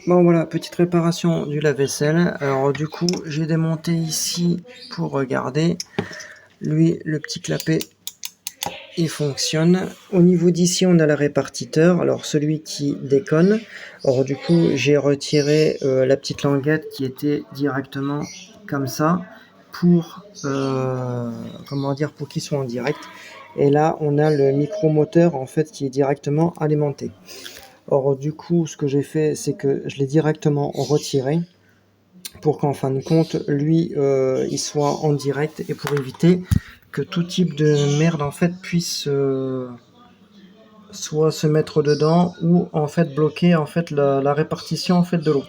Bon voilà, petite réparation du lave-vaisselle. Alors du coup, j'ai démonté ici pour regarder. Lui, le petit clapet, il fonctionne. Au niveau d'ici, on a le répartiteur. Alors celui qui déconne. Alors du coup, j'ai retiré la petite languette qui était directement comme ça pour comment dire, pour qu'il soit en direct. Et là, on a le micromoteur en fait qui est directement alimenté. Or, du coup, ce que j'ai fait, c'est que je l'ai directement retiré pour qu'en fin de compte, lui, il soit en direct et pour éviter que tout type de merde en fait puisse soit se mettre dedans ou en fait bloquer en fait la répartition en fait de l'eau.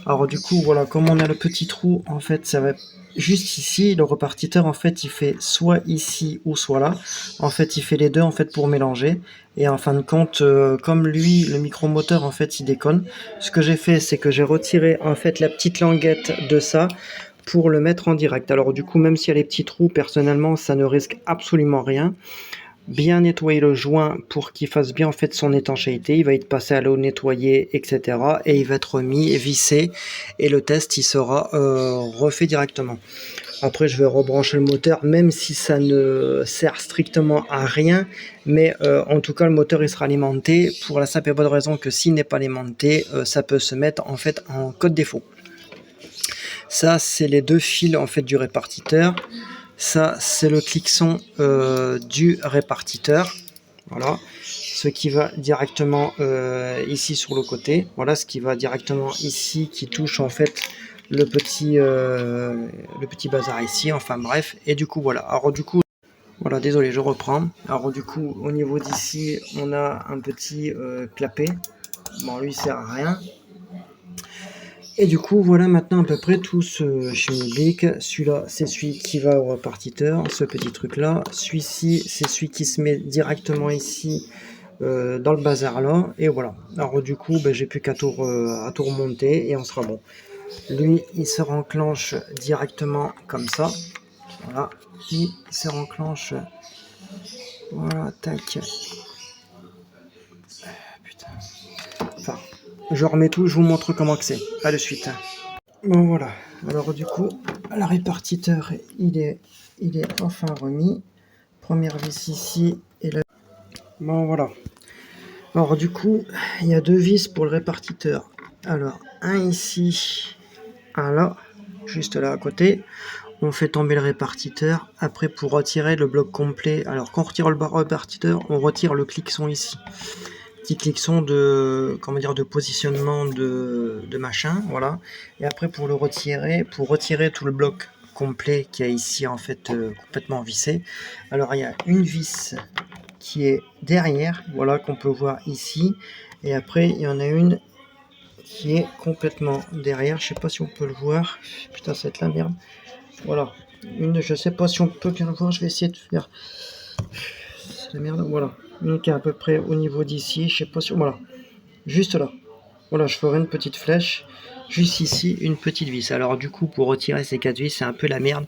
Alors du coup, voilà, comme on a le petit trou, en fait, ça va juste ici. Le répartiteur, en fait, il fait soit ici ou soit là. En fait, il fait les deux, en fait, pour mélanger. Et en fin de compte, comme lui, le micromoteur, en fait, il déconne. Ce que j'ai fait, c'est que j'ai retiré, en fait, la petite languette de ça pour le mettre en direct. Alors du coup, même s'il y a les petits trous, personnellement, ça ne risque absolument rien. Bien nettoyer le joint pour qu'il fasse bien en fait son étanchéité, il va être passé à l'eau nettoyée, etc. Et il va être remis, vissé, et le test il sera refait directement. Après je vais rebrancher le moteur, même si ça ne sert strictement à rien, mais en tout cas le moteur il sera alimenté, pour la simple et bonne raison que s'il n'est pas alimenté, ça peut se mettre en fait en code défaut. Ça c'est les deux fils en fait du répartiteur. Ça, c'est le cliqueson du répartiteur. Voilà. Ce qui va directement ici sur le côté. Voilà, ce qui va directement ici, qui touche en fait le petit bazar ici. Enfin bref. Et du coup, voilà. Alors du coup, voilà, désolé, je reprends. Alors du coup, au niveau d'ici, on a un petit clapet. Bon, lui, il sert à rien. Et du coup, voilà maintenant à peu près tout ce schmilblick. Celui-là, c'est celui qui va au répartiteur, ce petit truc-là. Celui-ci, c'est celui qui se met directement ici dans le bazar là. Et voilà. Alors du coup, ben, j'ai plus qu'à tout remonter et on sera bon. Lui, il se renclenche directement comme ça. Voilà. Il se renclenche. Voilà, tac. Putain. Enfin, je remets tout, je vous montre comment que c'est. À de suite. Bon voilà, alors du coup, le répartiteur, il est enfin remis. Première vis ici, et là. Bon voilà. Alors du coup, il y a deux vis pour le répartiteur. Alors, un ici, un là, juste là à côté. On fait tomber le répartiteur. Après, pour retirer le bloc complet, alors quand on retire le répartiteur, on retire le cliqueson ici. Petit cliqueson de, comment dire, de positionnement de machin, voilà. Et après pour retirer tout le bloc complet qui a ici en fait complètement vissé. Alors il y a une vis qui est derrière, voilà, qu'on peut voir ici. Et après il y en a une qui est complètement derrière. Je sais pas si on peut le voir. Putain, ça va être la merde. Voilà. Une, je sais pas si on peut bien le voir. Je vais essayer de faire. C'est la merde. Voilà. Une qui est à peu près au niveau d'ici. Je sais pas si. Voilà. Juste là. Voilà, je ferai une petite flèche. Juste ici, une petite vis. Alors du coup, pour retirer ces 4 vis, c'est un peu la merde.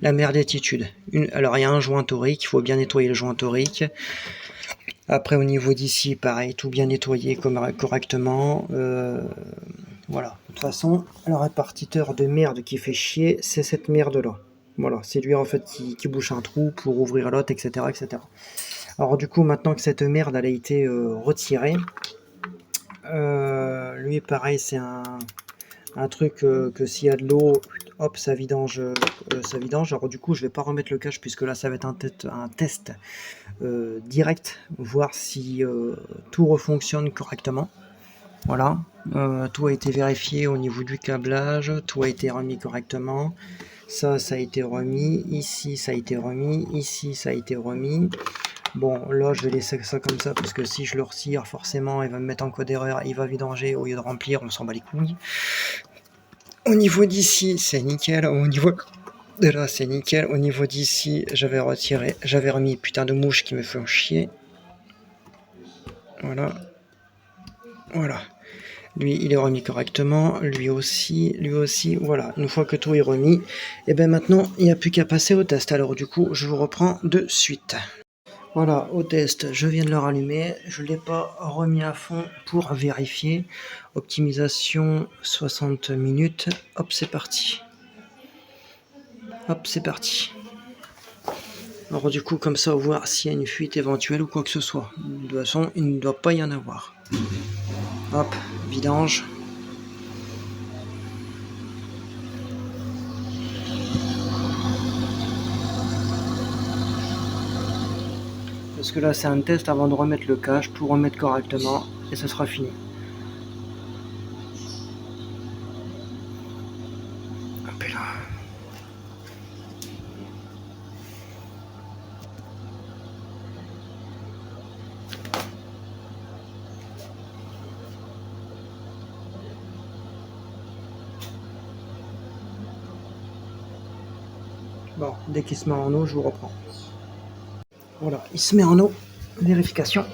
La merdétitude. Alors il y a un joint torique. Il faut bien nettoyer le joint torique. Après, au niveau d'ici, pareil, tout bien nettoyer correctement. Voilà. De toute façon, le répartiteur de merde qui fait chier, c'est cette merde-là. Voilà, c'est lui en fait qui bouche un trou pour ouvrir l'autre, etc., etc. Alors du coup, maintenant que cette merde elle a été retirée, lui pareil, c'est un truc que s'il y a de l'eau, hop, ça vidange, ça vidange. Alors du coup, je vais pas remettre le cache puisque là, ça va être un test direct, voir si tout refonctionne correctement. Voilà, tout a été vérifié au niveau du câblage, tout a été remis correctement. Ça a été remis, ici ça a été remis, ici ça a été remis. Bon, là je vais laisser ça comme ça parce que si je le retire, forcément il va me mettre en code erreur, il va vidanger au lieu de remplir, on s'en bat les couilles. Au niveau d'ici, c'est nickel. Au niveau de là, c'est nickel. Au niveau d'ici, j'avais remis putain de mouches qui me font chier. Voilà. Voilà. Lui, il est remis correctement. Lui aussi. Voilà. Une fois que tout est remis, et bien maintenant, il n'y a plus qu'à passer au test. Alors du coup, je vous reprends de suite. Voilà, au test, je viens de le rallumer, je ne l'ai pas remis à fond pour vérifier. Optimisation 60 minutes, hop c'est parti. Hop c'est parti. Alors du coup comme ça, on va voir s'il y a une fuite éventuelle ou quoi que ce soit. De toute façon, il ne doit pas y en avoir. Hop, vidange. Parce que là c'est un test avant de remettre le cache, tout remettre correctement et ça sera fini. Hop et là. Bon, dès qu'il se met en eau, je vous reprends. Voilà, il se met en eau. Vérification.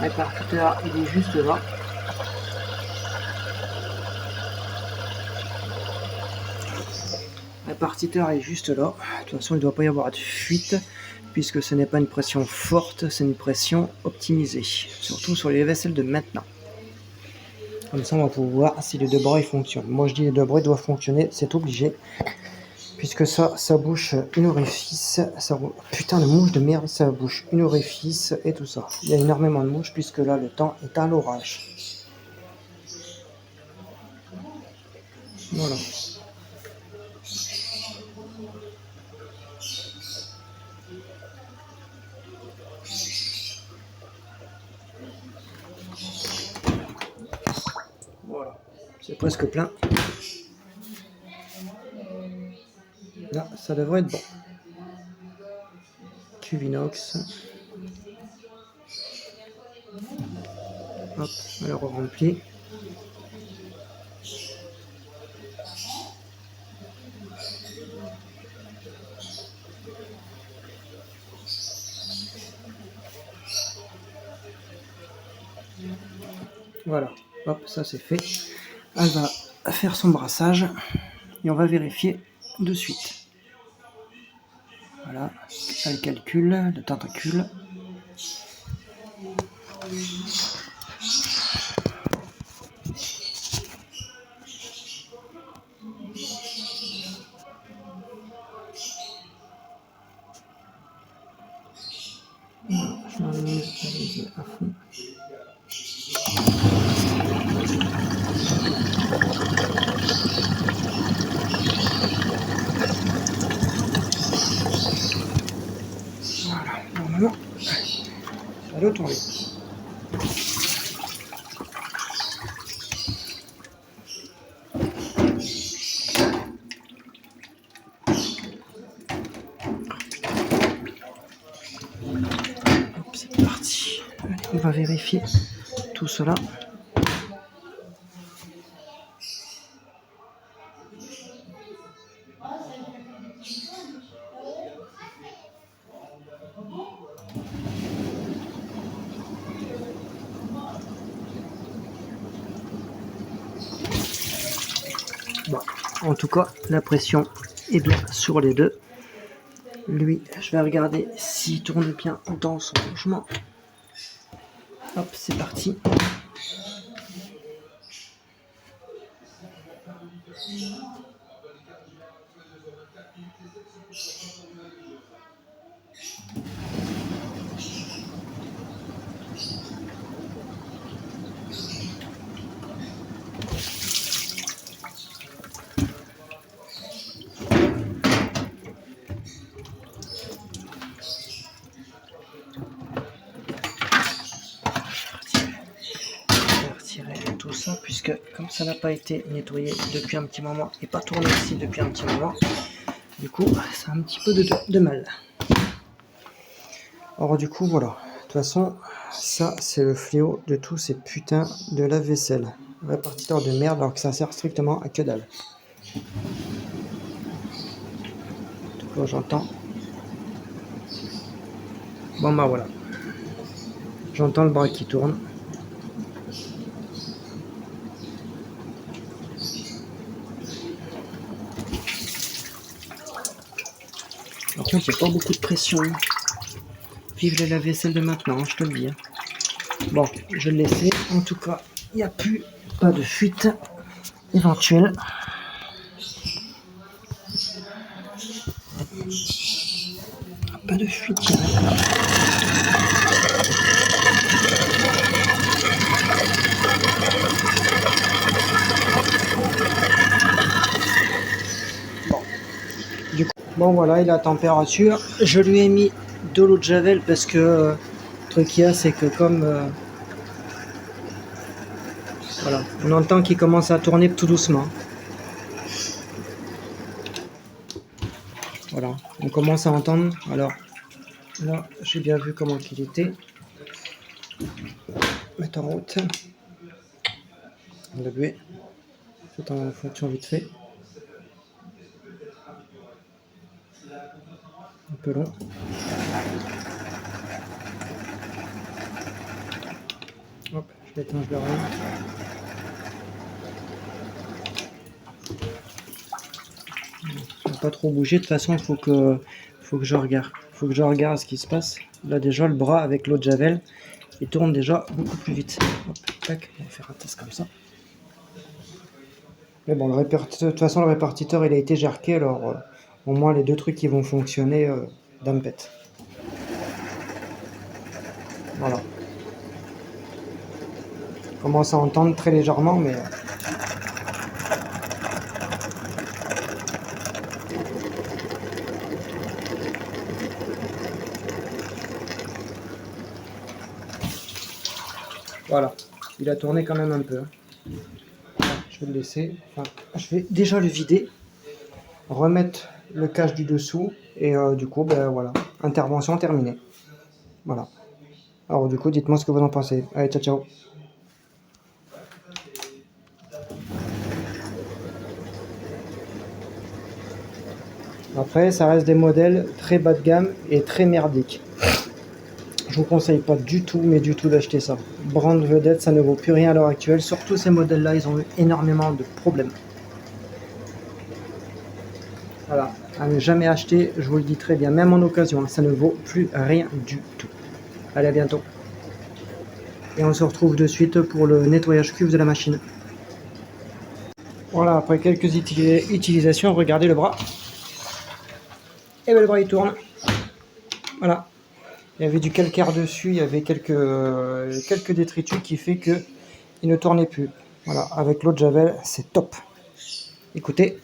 Répartiteur, il est juste là. Répartiteur est juste là. De toute façon, il ne doit pas y avoir de fuite puisque ce n'est pas une pression forte, c'est une pression optimisée. Surtout sur les vaisselles de maintenant. Comme ça, on va pouvoir voir si les deux bras fonctionnent. Moi, je dis les deux bras doivent fonctionner, c'est obligé. Puisque ça bouche une orifice. Putain de mouche de merde, ça bouche une orifice et tout ça. Il y a énormément de mouches puisque là, le temps est à l'orage. Voilà. Voilà, c'est presque plein. Là, ça devrait être bon. Cuve inox. Hop, alors on remplit. Voilà, hop, ça c'est fait. Elle va faire son brassage et on va vérifier de suite. Voilà, elle calcule le tentacule. Je m'en à fond. Voilà, normalement, ça doit tourner. Hop, c'est parti. Allez, on va vérifier tout cela. Bon, en tout cas, la pression est bien sur les deux. Lui, je vais regarder s'il tourne bien dans son logement. Hop, c'est parti. Tout ça puisque comme ça n'a pas été nettoyé depuis un petit moment et pas tourné ici depuis un petit moment, du coup ça a un petit peu de mal. Alors du coup voilà, de toute façon ça c'est le fléau de tous ces putains de lave-vaisselle, répartiteur de merde alors que ça sert strictement à que dalle. Du coup j'entends. Bon bah voilà. J'entends le bras qui tourne. Par contre, il n'y a pas beaucoup de pression. Vive le lave-vaisselle de maintenant, je te le dis. Bon, je vais le laisser. En tout cas, il n'y a plus pas de fuite éventuelle. Pas de fuite directe. Bon voilà, il a température. Je lui ai mis de l'eau de javel parce que le truc qu'il y a, c'est que comme voilà, on entend qu'il commence à tourner tout doucement. Voilà, on commence à entendre. Alors là, j'ai bien vu comment qu'il était. Mettre en route. Le buée. Tout en fonction vite fait. Un peu long. Hop, je l'éteins, je le rallume. Pas trop bouger, de toute façon il faut que je regarde. Faut que je regarde ce qui se passe. Là déjà le bras avec l'eau de javel, il tourne déjà beaucoup plus vite. Hop, tac, on va faire un test comme ça. Mais bon, de toute façon le répartiteur il a été jarqué, alors au moins les deux trucs qui vont fonctionner d'Ampet. Voilà. On commence à entendre très légèrement, mais voilà, il a tourné quand même un peu. Je vais le laisser. Enfin, je vais déjà le vider, remettre le cache du dessous et du coup, ben voilà, intervention terminée. Voilà. Alors du coup, dites-moi ce que vous en pensez. Allez, ciao, ciao. Après, ça reste des modèles très bas de gamme et très merdiques. Je vous conseille pas du tout, mais du tout d'acheter ça. Brand vedette, ça ne vaut plus rien à l'heure actuelle. Surtout ces modèles-là, ils ont eu énormément de problèmes. Voilà, à ne jamais acheter, je vous le dis très bien, même en occasion, ça ne vaut plus rien du tout. Allez, à bientôt. Et on se retrouve de suite pour le nettoyage cuve de la machine. Voilà, après quelques utilisations, regardez le bras. Et bien le bras il tourne. Voilà. Il y avait du calcaire dessus, il y avait quelques détritus qui fait que il ne tournait plus. Voilà, avec l'eau de javel, c'est top. Écoutez.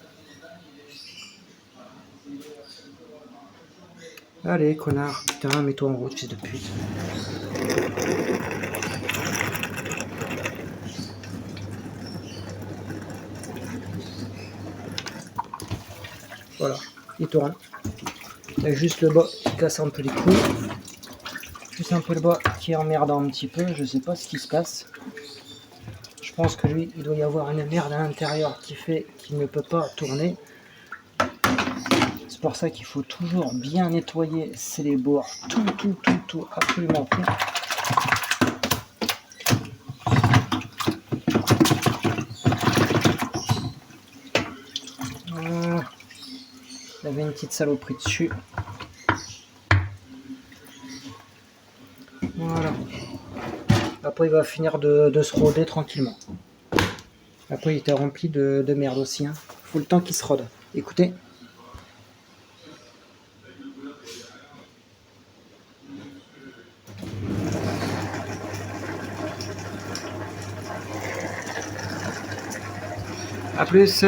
Allez, connard, putain, mets-toi en route, fils de pute. Voilà, il tourne. Il y a juste le bas qui casse un peu les couilles. Juste un peu le bas qui est emmerdant un petit peu, je sais pas ce qui se passe. Je pense que lui, il doit y avoir une merde à l'intérieur qui fait qu'il ne peut pas tourner. C'est pour ça qu'il faut toujours bien nettoyer les bords. Tout, absolument tout. Il y avait une petite saloperie dessus. Voilà. Après, il va finir de se roder tranquillement. Après, il était rempli de merde aussi. Hein. Faut le temps qu'il se rôde. Écoutez. A plus.